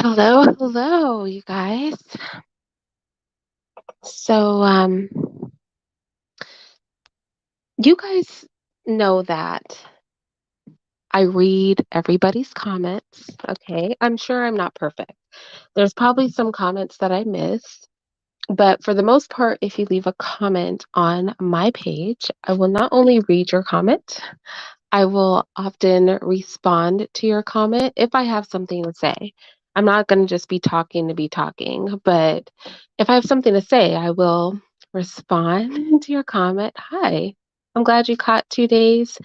Hello, hello, you guys. So, you guys know that I read everybody's comments, okay? I'm sure I'm not perfect. There's probably some comments that I miss, but for the most part, if you leave a comment on my page, I will not only read your comment, I will often respond to your comment if I have something to say. I'm not going to just be talking to be talking, but if I have something to say, I will respond to your comment. Hi, I'm glad you caught 2 days,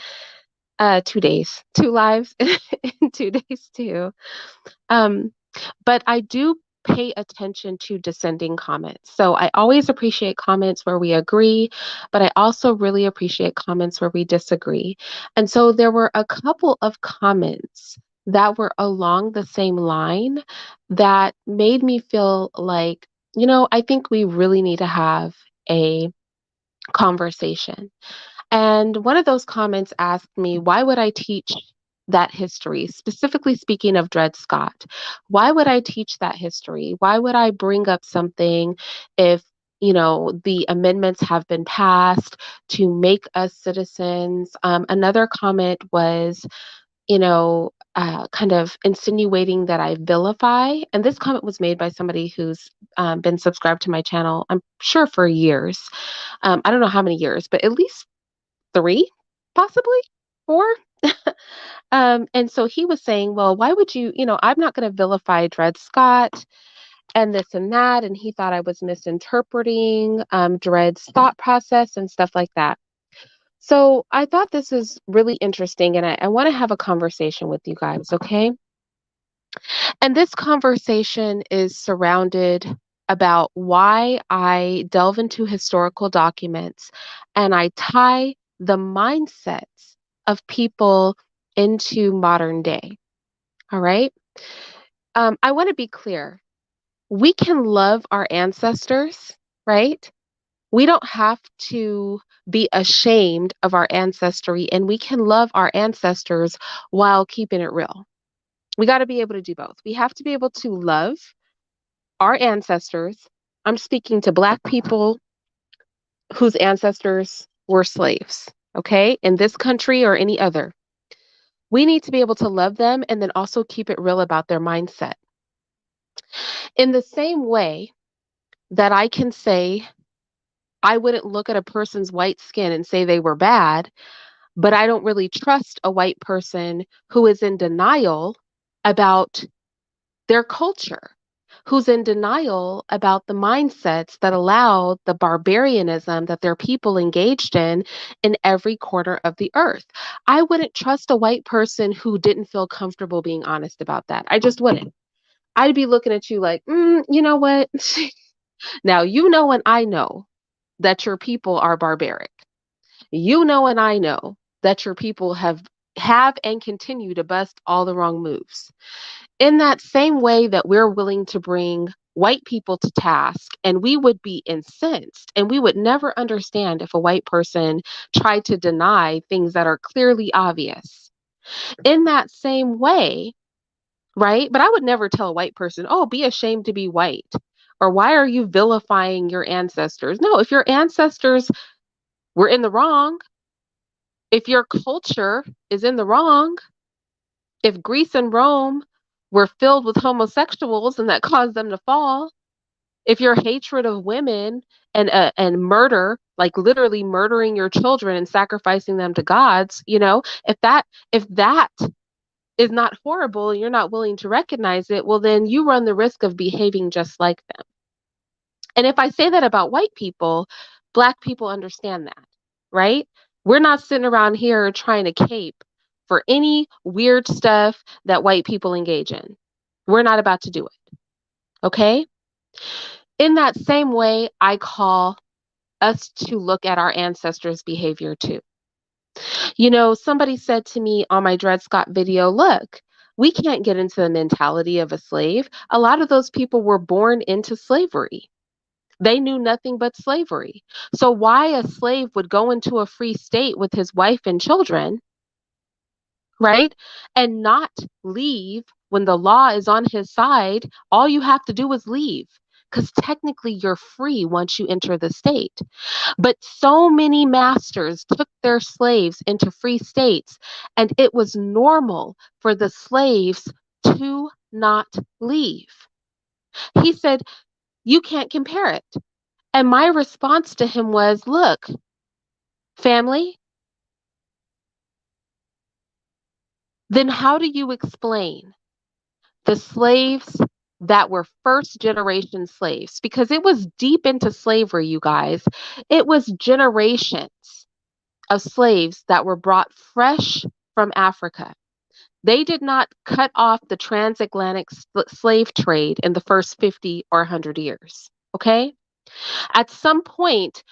2 days, two lives in 2 days too. Um, but I do pay attention to dissenting comments. So I always appreciate comments where we agree, but I also really appreciate comments where we disagree. And so there were a couple of comments that were along the same line that made me feel like, I think we really need to have a conversation. And one of those comments asked me, why would I teach that history? Specifically speaking of Dred Scott, why would I teach that history? Why would I bring up something if, the amendments have been passed to make us citizens? Another comment was, kind of insinuating that I vilify. And this comment was made by somebody who's been subscribed to my channel, I'm sure for years. I don't know how many years, but at least 3, possibly 4. And so he was saying, well, why would I'm not going to vilify Dred Scott and this and that. And he thought I was misinterpreting Dred's thought process and stuff like that. So I thought this is really interesting, and I want to have a conversation with you guys, okay? And this conversation is surrounded about why I delve into historical documents and I tie the mindsets of people into modern day. All right. I want to be clear. We can love our ancestors, right? We don't have to be ashamed of our ancestry, and we can love our ancestors while keeping it real. We got to be able to do both. We have to be able to love our ancestors. I'm speaking to Black people whose ancestors were slaves, okay, in this country or any other. We need to be able to love them and then also keep it real about their mindset. In the same way that I can say, I wouldn't look at a person's white skin and say they were bad, but I don't really trust a white person who is in denial about their culture, who's in denial about the mindsets that allow the barbarianism that their people engaged in every corner of the earth. I wouldn't trust a white person who didn't feel comfortable being honest about that. I just wouldn't. I'd be looking at you like, you know what? Now, you know, and I know that your people are barbaric. You know, and I know that your people have and continue to bust all the wrong moves. In that same way that we're willing to bring white people to task and we would be incensed and we would never understand if a white person tried to deny things that are clearly obvious. In that same way, right? But I would never tell a white person, oh, be ashamed to be white. Or why are you vilifying your ancestors? No, if your ancestors were in the wrong, if your culture is in the wrong, if Greece and Rome were filled with homosexuals and that caused them to fall, if your hatred of women and murder, like literally murdering your children and sacrificing them to gods, if that is not horrible and you're not willing to recognize it, well then you run the risk of behaving just like them. And if I say that about white people, Black people understand that, right? We're not sitting around here trying to cape for any weird stuff that white people engage in. We're not about to do it, okay? In that same way, I call us to look at our ancestors' behavior too. Somebody said to me on my Dred Scott video, look, we can't get into the mentality of a slave. A lot of those people were born into slavery. They knew nothing but slavery. So why a slave would go into a free state with his wife and children, right? And not leave when the law is on his side, all you have to do is leave. Because technically, you're free once you enter the state. But so many masters took their slaves into free states, and it was normal for the slaves to not leave. He said, you can't compare it. And my response to him was, look, family, then how do you explain the slaves that were first generation slaves? Because it was deep into slavery, you guys. It was generations of slaves that were brought fresh from Africa. They did not cut off the transatlantic slave trade in the first 50 or 100 years. Okay? At some point,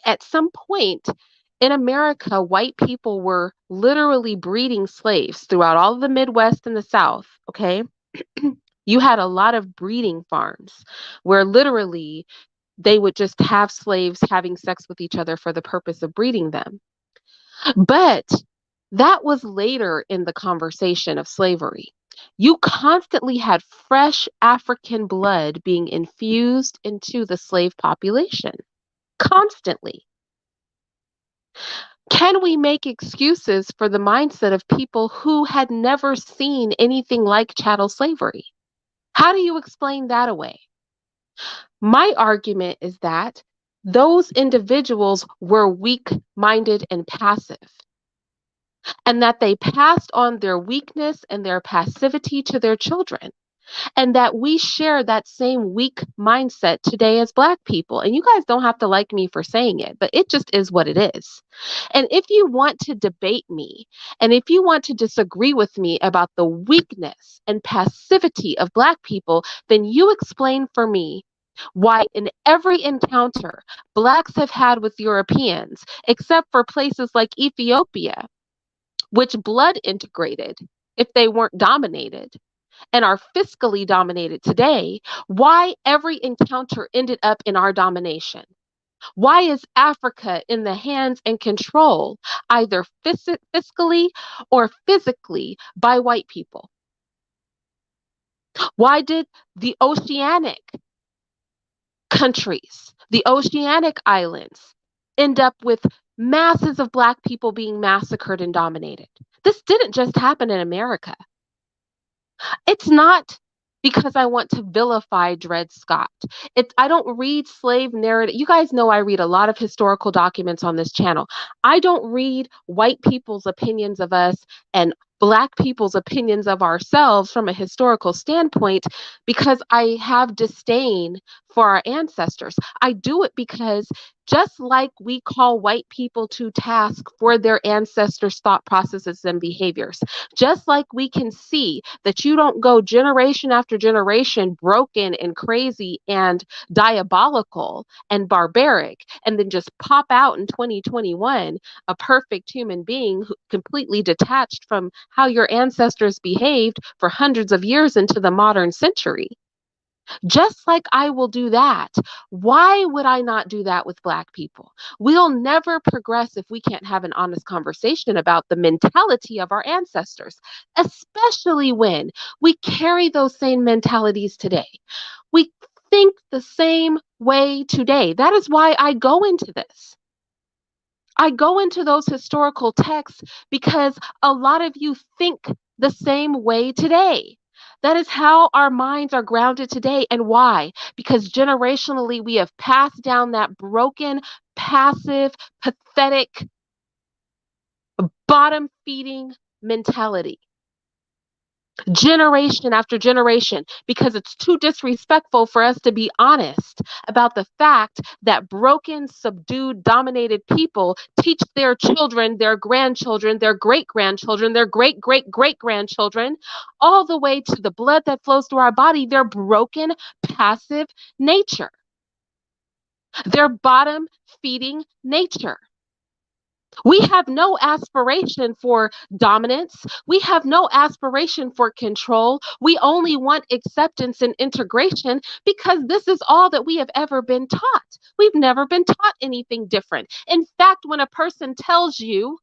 at some point in America, white people were literally breeding slaves throughout all of the Midwest and the South. Okay. You had a lot of breeding farms where literally they would just have slaves having sex with each other for the purpose of breeding them. But that was later in the conversation of slavery. You constantly had fresh African blood being infused into the slave population. Constantly. Can we make excuses for the mindset of people who had never seen anything like chattel slavery? How do you explain that away? My argument is that those individuals were weak minded and passive, and that they passed on their weakness and their passivity to their children, and that we share that same weak mindset today as Black people. And you guys don't have to like me for saying it, but it just is what it is. And if you want to debate me, and if you want to disagree with me about the weakness and passivity of Black people, then you explain for me why in every encounter Blacks have had with Europeans, except for places like Ethiopia, which blood integrated if they weren't dominated, and are fiscally dominated today, why every encounter ended up in our domination. Why is Africa in the hands and control, either fiscally or physically, by white people? Why did the oceanic countries, the oceanic islands, end up with masses of Black people being massacred and dominated? This didn't just happen in America. It's not because I want to vilify Dred Scott. I don't read slave narrative. You guys know I read a lot of historical documents on this channel. I don't read white people's opinions of us and Black people's opinions of ourselves from a historical standpoint because I have disdain for our ancestors. I do it because just like we call white people to task for their ancestors' thought processes and behaviors, just like we can see that you don't go generation after generation broken and crazy and diabolical and barbaric and then just pop out in 2021 a perfect human being completely detached from how your ancestors behaved for hundreds of years into the modern century. Just like I will do that, why would I not do that with Black people? We'll never progress if we can't have an honest conversation about the mentality of our ancestors, especially when we carry those same mentalities today. We think the same way today. That is why I go into this. I go into those historical texts because a lot of you think the same way today. That is how our minds are grounded today. And why? Because generationally, we have passed down that broken, passive, pathetic, bottom feeding mentality. Generation after generation, because it's too disrespectful for us to be honest about the fact that broken, subdued, dominated people teach their children, their grandchildren, their great grandchildren, their great great great grandchildren, all the way to the blood that flows through our body, their broken, passive nature, their bottom feeding nature. We have no aspiration for dominance. We have no aspiration for control. We only want acceptance and integration because this is all that we have ever been taught. We've never been taught anything different. In fact, when a person tells you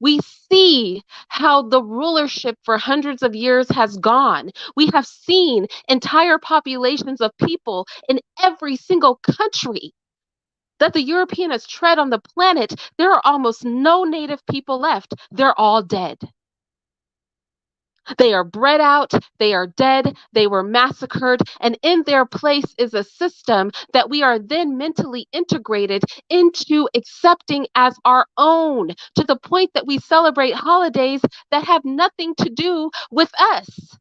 We see how the rulership for hundreds of years has gone. We have seen entire populations of people in every single country that the European has tread on the planet. There are almost no native people left. They're all dead. They are bred out, they are dead, they were massacred, and in their place is a system that we are then mentally integrated into accepting as our own, to the point that we celebrate holidays that have nothing to do with us,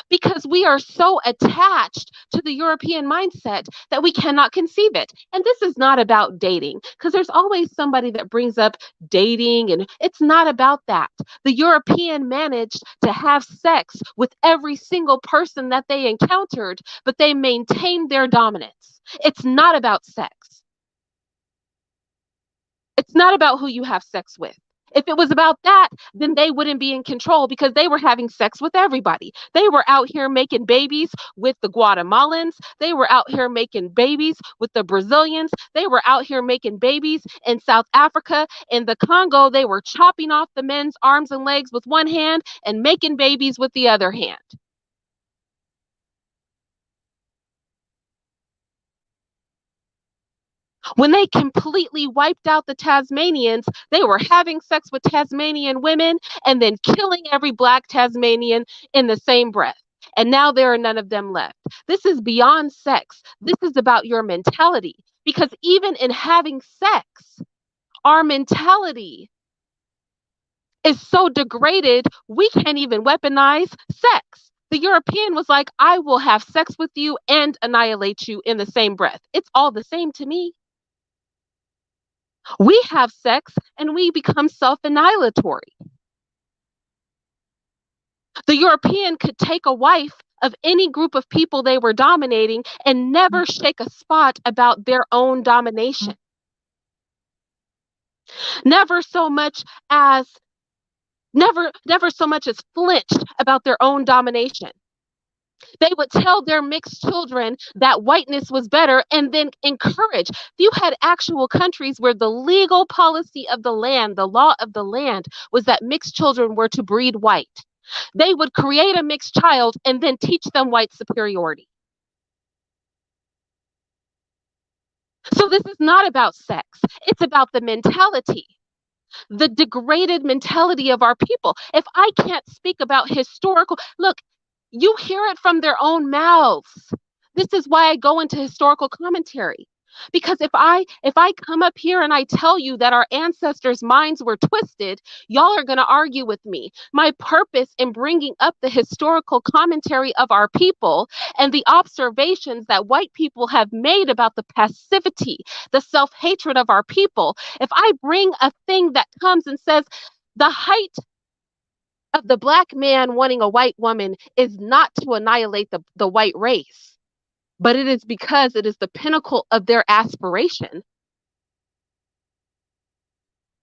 because we are so attached to the European mindset that we cannot conceive it. And this is not about dating, because there's always somebody that brings up dating, and it's not about that. The European managed to have sex with every single person that they encountered, but they maintained their dominance. It's not about sex. It's not about who you have sex with. If it was about that, then they wouldn't be in control, because they were having sex with everybody. They were out here making babies with the Guatemalans. They were out here making babies with the Brazilians. They were out here making babies in South Africa. In the Congo, they were chopping off the men's arms and legs with one hand and making babies with the other hand. When they completely wiped out the Tasmanians, they were having sex with Tasmanian women and then killing every black Tasmanian in the same breath. And now there are none of them left. This is beyond sex. This is about your mentality. Because even in having sex, our mentality is so degraded, we can't even weaponize sex. The European was like, I will have sex with you and annihilate you in the same breath. It's all the same to me. We have sex and we become self annihilatory. The European could take a wife of any group of people they were dominating and never shake a spot about their own domination. Never so much as never so much as flinched about their own domination. They would tell their mixed children that whiteness was better and then encourage. You had actual countries where the legal policy of the land, the law of the land, was that mixed children were to breed white. They would create a mixed child and then teach them white superiority. So this is not about sex. It's about the mentality, the degraded mentality of our people. If I can't speak about historical, look, you hear it from their own mouths. This is why I go into historical commentary. Because if I come up here and I tell you that our ancestors' minds were twisted, y'all are going to argue with me. My purpose in bringing up the historical commentary of our people and the observations that white people have made about the passivity, the self-hatred of our people, if I bring a thing that comes and says the height of the black man wanting a white woman is not to annihilate the white race, but it is because it is the pinnacle of their aspiration.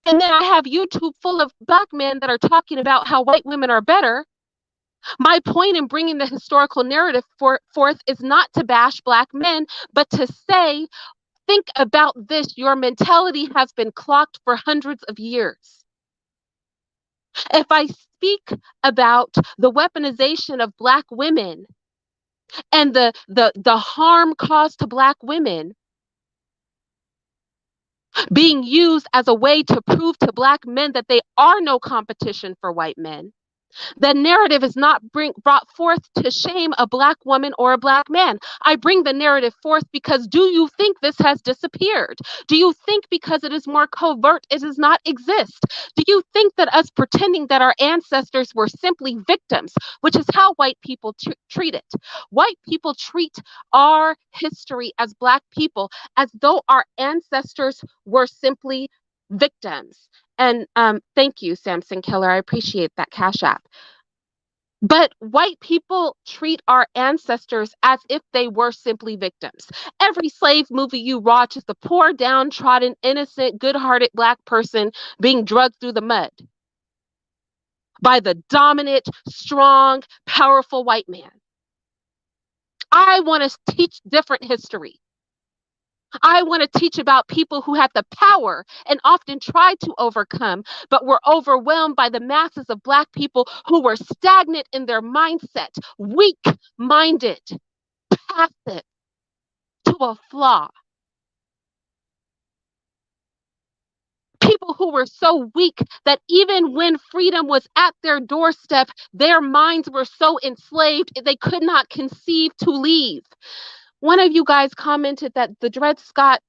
And then I have YouTube full of black men that are talking about how white women are better. My point in bringing the historical narrative forth is not to bash black men, but to say, think about this. Your mentality has been clocked for hundreds of years. If I speak about the weaponization of black women and the harm caused to black women being used as a way to prove to black men that they are no competition for white men, the narrative is not brought forth to shame a black woman or a black man. I bring the narrative forth because do you think this has disappeared? Do you think because it is more covert, it does not exist? Do you think that us pretending that our ancestors were simply victims, which is how white people treat it? White people treat our history as black people as though our ancestors were simply victims. And thank you, Samson Keller. I appreciate that Cash App. But white people treat our ancestors as if they were simply victims. Every slave movie you watch is the poor, downtrodden, innocent, good-hearted black person being drugged through the mud by the dominant, strong, powerful white man. I want to teach different history. I want to teach about people who had the power and often tried to overcome, but were overwhelmed by the masses of Black people who were stagnant in their mindset, weak minded, passive to a flaw. People who were so weak that even when freedom was at their doorstep, their minds were so enslaved they could not conceive to leave. One of you guys commented that the Dred Scott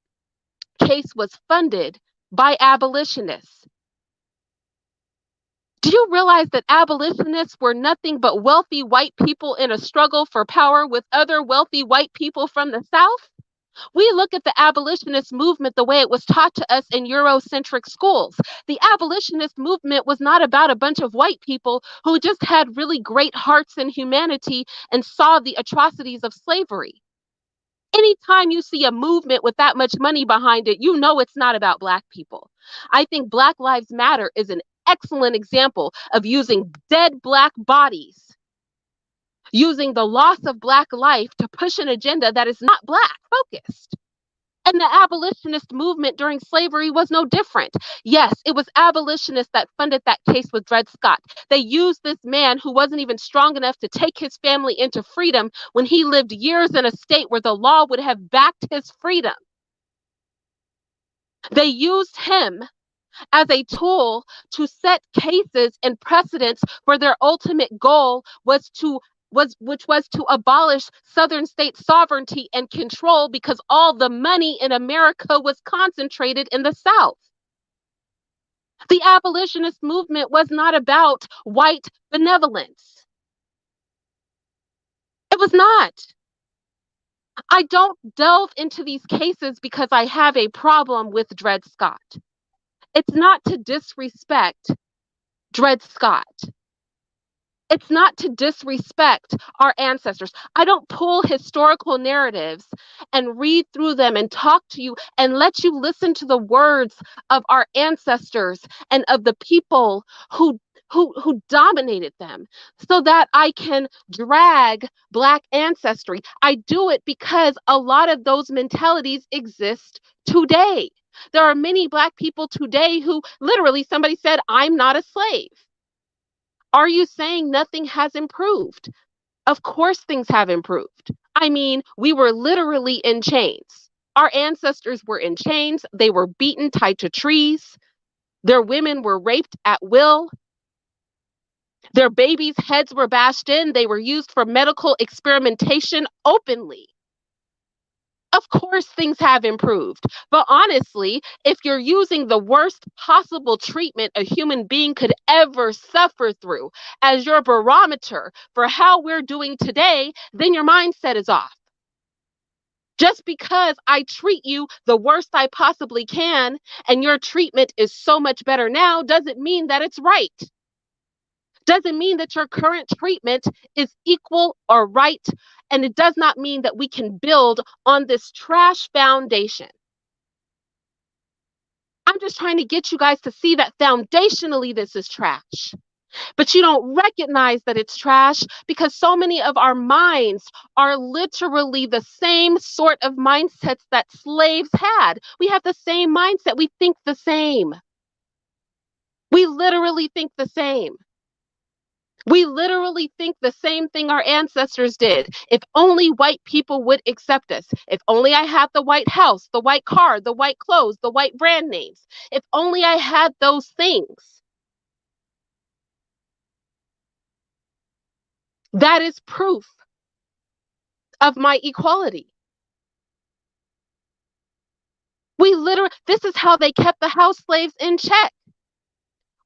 case was funded by abolitionists. Do you realize that abolitionists were nothing but wealthy white people in a struggle for power with other wealthy white people from the South? We look at the abolitionist movement the way it was taught to us in Eurocentric schools. The abolitionist movement was not about a bunch of white people who just had really great hearts and humanity and saw the atrocities of slavery. Anytime you see a movement with that much money behind it, you know it's not about Black people. I think Black Lives Matter is an excellent example of using dead Black bodies, using the loss of Black life to push an agenda that is not Black focused. And the abolitionist movement during slavery was no different. Yes, it was abolitionists that funded that case with Dred Scott. They used this man who wasn't even strong enough to take his family into freedom when he lived years in a state where the law would have backed his freedom. They used him as a tool to set cases and precedents for their ultimate goal which was to abolish Southern state sovereignty and control because all the money in America was concentrated in the South. The abolitionist movement was not about white benevolence. It was not. I don't delve into these cases because I have a problem with Dred Scott. It's not to disrespect Dred Scott. It's not to disrespect our ancestors. I don't pull historical narratives and read through them and talk to you and let you listen to the words of our ancestors and of the people who dominated them so that I can drag Black ancestry. I do it because a lot of those mentalities exist today. There are many Black people today who literally somebody said, I'm not a slave. Are you saying nothing has improved? Of course, things have improved. I mean, we were literally in chains. Our ancestors were in chains. They were beaten, tied to trees. Their women were raped at will. Their babies' heads were bashed in. They were used for medical experimentation openly. Of course, things have improved. But honestly, if you're using the worst possible treatment a human being could ever suffer through as your barometer for how we're doing today, then your mindset is off. Just because I treat you the worst I possibly can and your treatment is so much better now doesn't mean that it's right. Doesn't mean that your current treatment is equal or right, and it does not mean that we can build on this trash foundation. I'm just trying to get you guys to see that foundationally this is trash. But you don't recognize that it's trash because so many of our minds are literally the same sort of mindsets that slaves had. We have the same mindset. We think the same. We literally think the same. We literally think the same thing our ancestors did. If only white people would accept us. If only I had the white house, the white car, the white clothes, the white brand names. If only I had those things. That is proof of my equality. This is how they kept the house slaves in check.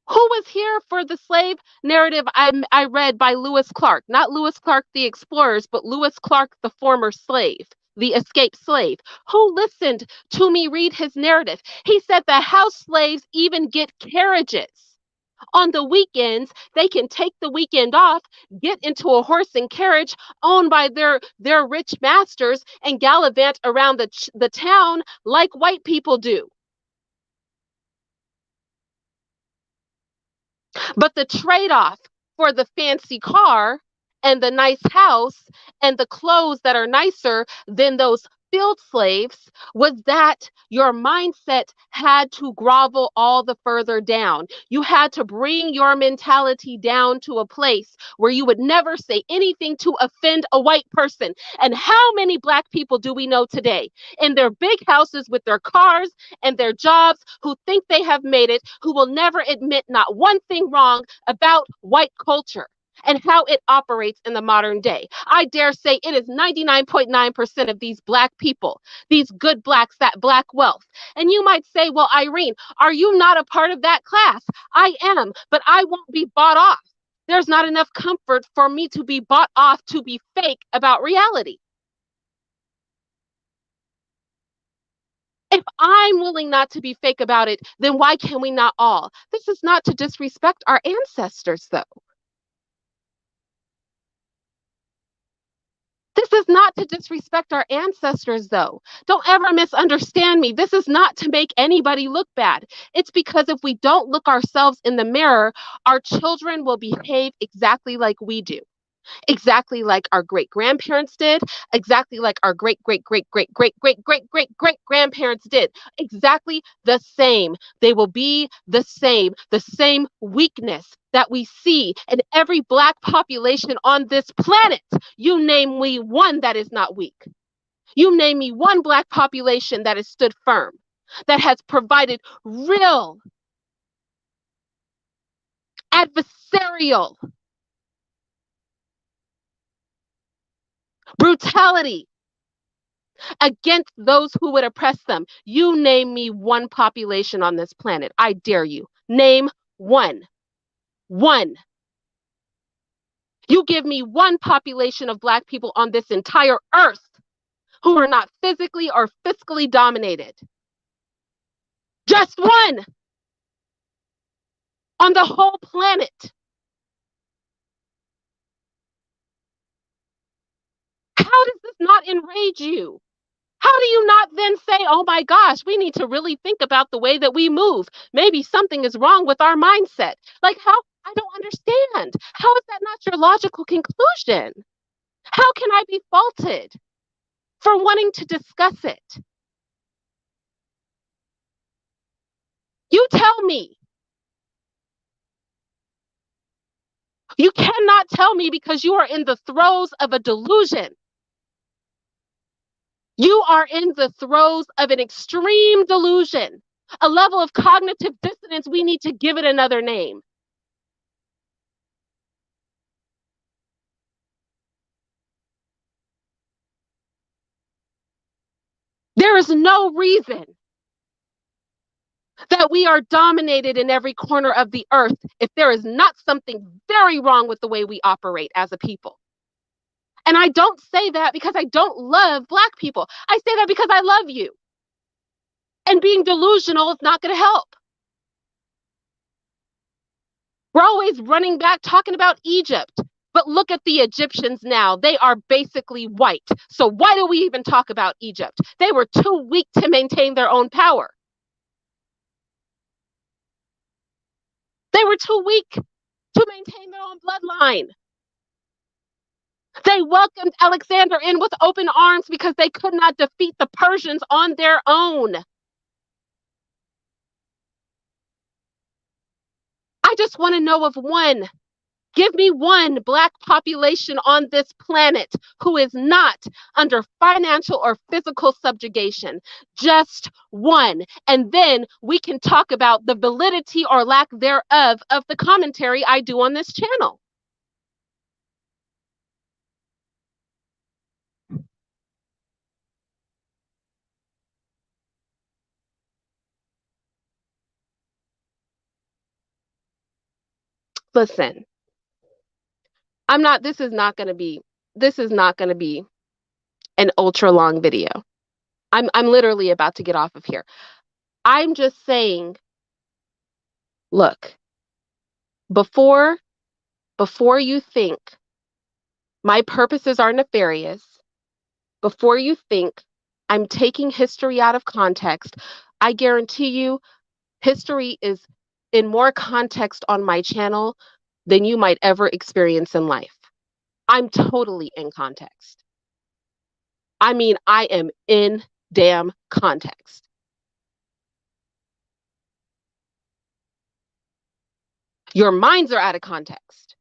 Who was here for the slave narrative I read by Lewis Clark? Not Lewis Clark, the explorers, but Lewis Clark, the former slave, the escaped slave. Who listened to me read his narrative? He said the house slaves even get carriages. On the weekends, they can take the weekend off, get into a horse and carriage owned by their rich masters, and gallivant around the town like white people do. But the trade-off for the fancy car and the nice house and the clothes that are nicer than those field slaves was that your mindset had to grovel all the further down. You had to bring your mentality down to a place where you would never say anything to offend a white person. And how many Black people do we know today in their big houses with their cars and their jobs who think they have made it, who will never admit not one thing wrong about white culture and how it operates in the modern day? I dare say it is 99.9% of these Black people, these good Blacks, that Black wealth. And you might say, well, Irene, are you not a part of that class? I am, but I won't be bought off. There's not enough comfort for me to be bought off to be fake about reality. If I'm willing not to be fake about it, then why can we not all? This is not to disrespect our ancestors, though. This is not to disrespect our ancestors, though. Don't ever misunderstand me. This is not to make anybody look bad. It's because if we don't look ourselves in the mirror, our children will behave exactly like we do, exactly like our great grandparents did, exactly like our great great great great great great great great great grandparents did. Exactly the same. They will be the same weakness that we see in every Black population on this planet. You name me one that is not weak. You name me one Black population that has stood firm, that has provided real adversarial brutality against those who would oppress them. You name me one population on this planet. I dare you. Name one. One. You give me one population of Black people on this entire earth who are not physically or fiscally dominated. Just one on the whole planet. How does this not enrage you? How do you not then say, oh my gosh, we need to really think about the way that we move? Maybe something is wrong with our mindset. Like, how? I don't understand. How is that not your logical conclusion? How can I be faulted for wanting to discuss it? You tell me. You cannot tell me because you are in the throes of a delusion. You are in the throes of an extreme delusion, a level of cognitive dissonance. We need to give it another name. There is no reason that we are dominated in every corner of the earth if there is not something very wrong with the way we operate as a people. And I don't say that because I don't love Black people. I say that because I love you. And being delusional is not going to help. We're always running back talking about Egypt. But look at the Egyptians now. They are basically white. So why do we even talk about Egypt? They were too weak to maintain their own power. They were too weak to maintain their own bloodline. They welcomed Alexander in with open arms because they could not defeat the Persians on their own. I just want to know of one. Give me one Black population on this planet who is not under financial or physical subjugation. Just one. And then we can talk about the validity or lack thereof of the commentary I do on this channel. Listen, this is not going to be, an ultra long video. I'm literally about to get off of here. I'm just saying, look, before you think my purposes are nefarious, before you think I'm taking history out of context, I guarantee you history is in more context on my channel than you might ever experience in life. I'm totally in context. I mean, I am in damn context. Your minds are out of context.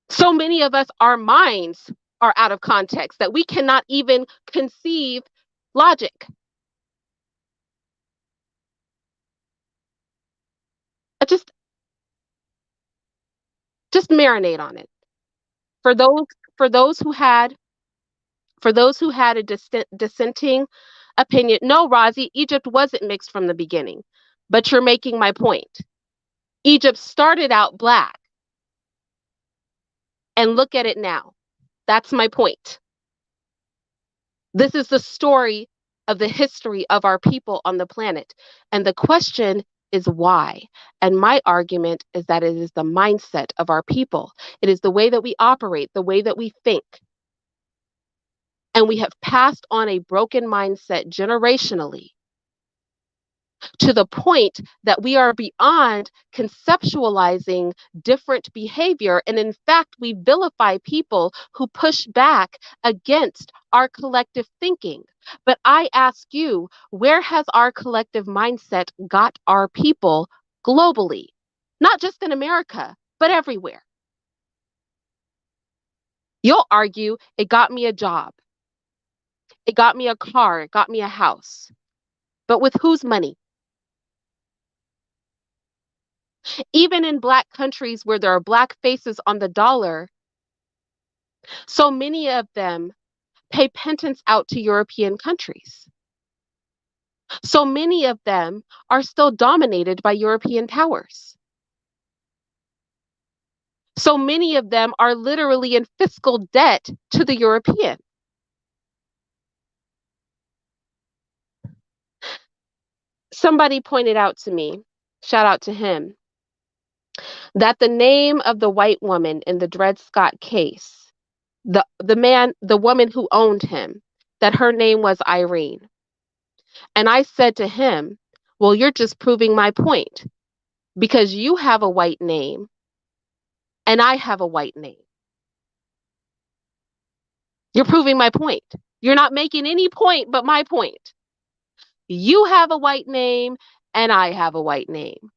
So many of us, our minds are out of context that we cannot even conceive logic. I just marinate on it. For those for those who had for those who had a dissenting opinion, no, Razi, Egypt wasn't mixed from the beginning. But you're making my point. Egypt started out black, and look at it now. That's my point. This is the story of the history of our people on the planet. And the question is why? And my argument is that it is the mindset of our people. It is the way that we operate, the way that we think. And we have passed on a broken mindset generationally to the point that we are beyond conceptualizing different behavior. And in fact, we vilify people who push back against our collective thinking. But I ask you, where has our collective mindset got our people globally? Not just in America, but everywhere. You'll argue it got me a job, it got me a car, it got me a house. But with whose money? Even in Black countries where there are Black faces on the dollar, so many of them pay penance out to European countries. So many of them are still dominated by European powers. So many of them are literally in fiscal debt to the European. Somebody pointed out to me, shout out to him, that the name of the white woman in the Dred Scott case, the woman who owned him, that her name was Irene. And I said to him, well, you're just proving my point because you have a white name and I have a white name. You're proving my point. You're not making any point but my point. You have a white name and I have a white name.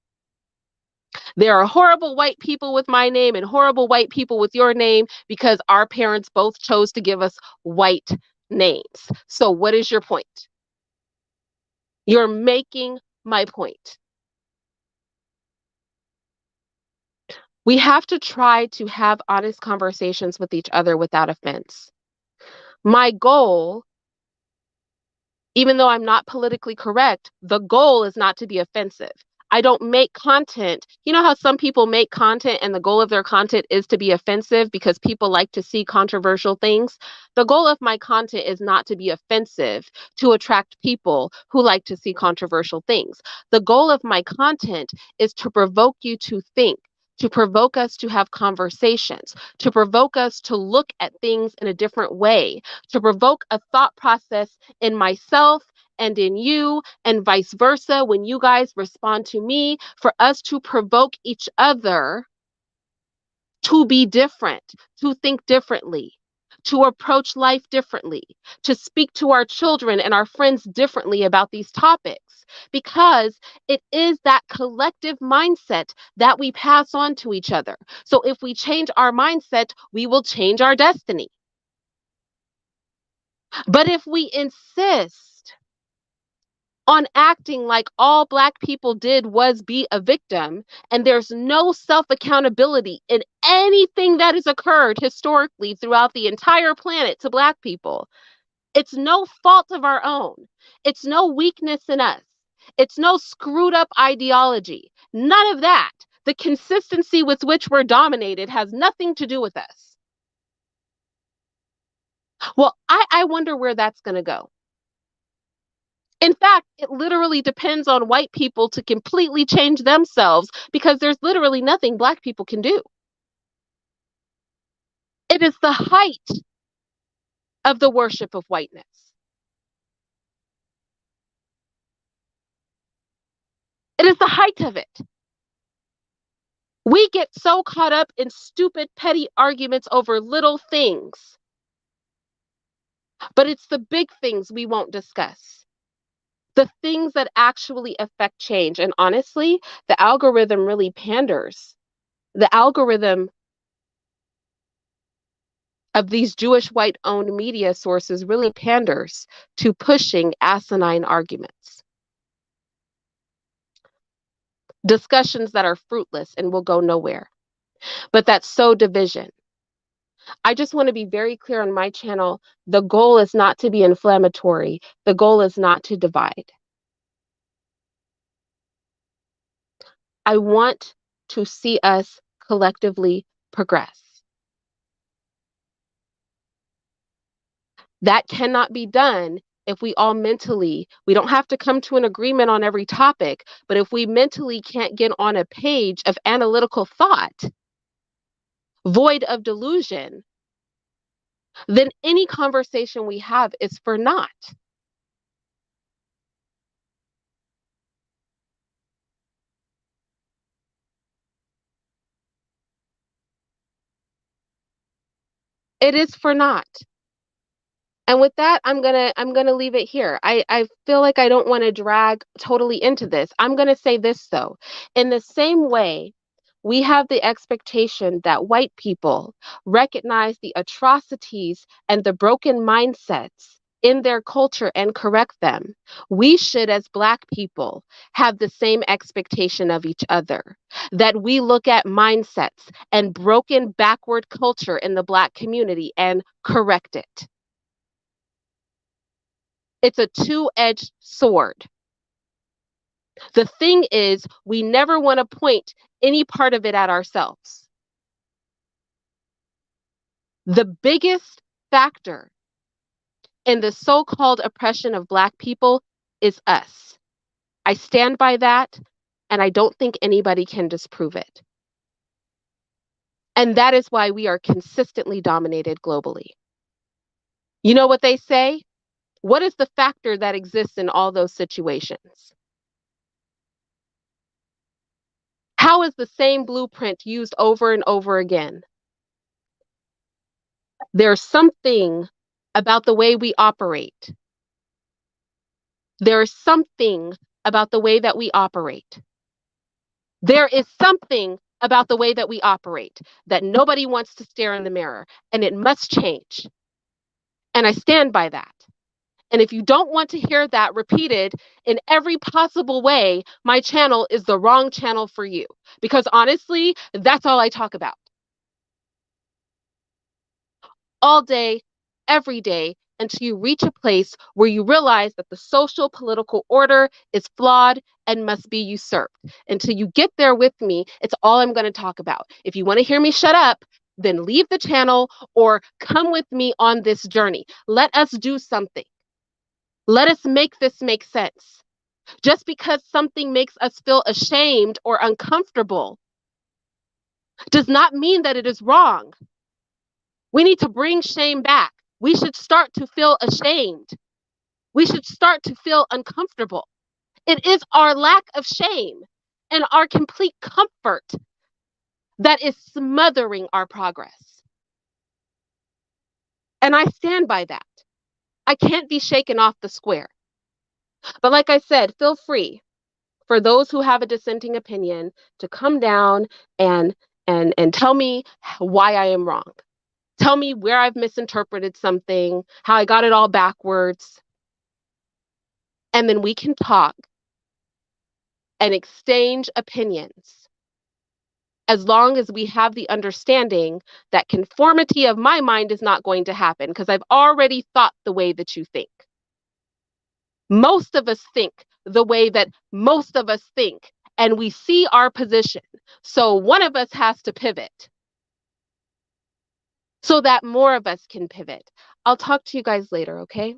There are horrible white people with my name and horrible white people with your name because our parents both chose to give us white names. So, what is your point? You're making my point. We have to try to have honest conversations with each other without offense. My goal, even though I'm not politically correct, the goal is not to be offensive. I don't make content. You know how some people make content and the goal of their content is to be offensive because people like to see controversial things? The goal of my content is not to be offensive to attract people who like to see controversial things. The goal of my content is to provoke you to think, to provoke us to have conversations, to provoke us to look at things in a different way, to provoke a thought process in myself and in you, and vice versa, when you guys respond to me, for us to provoke each other to be different, to think differently, to approach life differently, to speak to our children and our friends differently about these topics, because it is that collective mindset that we pass on to each other. So if we change our mindset, we will change our destiny. But if we insist on acting like all Black people did was be a victim, and there's no self accountability in anything that has occurred historically throughout the entire planet to Black people. It's no fault of our own, it's no weakness in us, it's no screwed up ideology. None of that. The consistency with which we're dominated has nothing to do with us. Well, I wonder where that's going to go. In fact, it literally depends on white people to completely change themselves because there's literally nothing Black people can do. It is the height of the worship of whiteness. It is the height of it. We get so caught up in stupid, petty arguments over little things But it's the big things we won't discuss. The things that actually affect change. And honestly, the algorithm really panders. The algorithm of these Jewish white owned media sources really panders to pushing asinine arguments, discussions that are fruitless and will go nowhere, but that sow division. I just want to be very clear on my channel. The goal is not to be inflammatory. The goal is not to divide. I want to see us collectively progress. That cannot be done if we all mentally, we don't have to come to an agreement on every topic, but if we mentally can't get on a page of analytical thought, void of delusion, then any conversation we have is for naught. It is for naught. And with that, I'm gonna leave it here. I feel like I don't want to drag totally into this. I'm gonna say this though. In the same way, we have the expectation that white people recognize the atrocities and the broken mindsets in their culture and correct them. We should, as Black people, have the same expectation of each other. That we look at mindsets and broken backward culture in the Black community and correct it. It's a two-edged sword. The thing is, we never want to point any part of it at ourselves. The biggest factor in the so-called oppression of Black people is us. I stand by that, and I don't think anybody can disprove it. And that is why we are consistently dominated globally. You know what they say? What is the factor that exists in all those situations? How is the same blueprint used over and over again? There's something about the way we operate. There is something about the way that we operate. There is something about the way that we operate that nobody wants to stare in the mirror, and it must change. And I stand by that. And if you don't want to hear that repeated in every possible way, my channel is the wrong channel for you. Because honestly, that's all I talk about. All day, every day, until you reach a place where you realize that the social political order is flawed and must be usurped. Until you get there with me, it's all I'm going to talk about. If you want to hear me shut up, then leave the channel or come with me on this journey. Let us do something. Let us make this make sense. Just because something makes us feel ashamed or uncomfortable does not mean that it is wrong. We need to bring shame back. We should start to feel ashamed. We should start to feel uncomfortable. It is our lack of shame and our complete comfort that is smothering our progress. And I stand by that. I can't be shaken off the square. But like I said, feel free for those who have a dissenting opinion to come down and tell me why I am wrong. Tell me where I've misinterpreted something, how I got it all backwards. And then we can talk and exchange opinions. As long as we have the understanding that conformity of my mind is not going to happen because I've already thought the way that you think. Most of us think the way that most of us think, and we see our position. So one of us has to pivot so that more of us can pivot. I'll talk to you guys later, okay?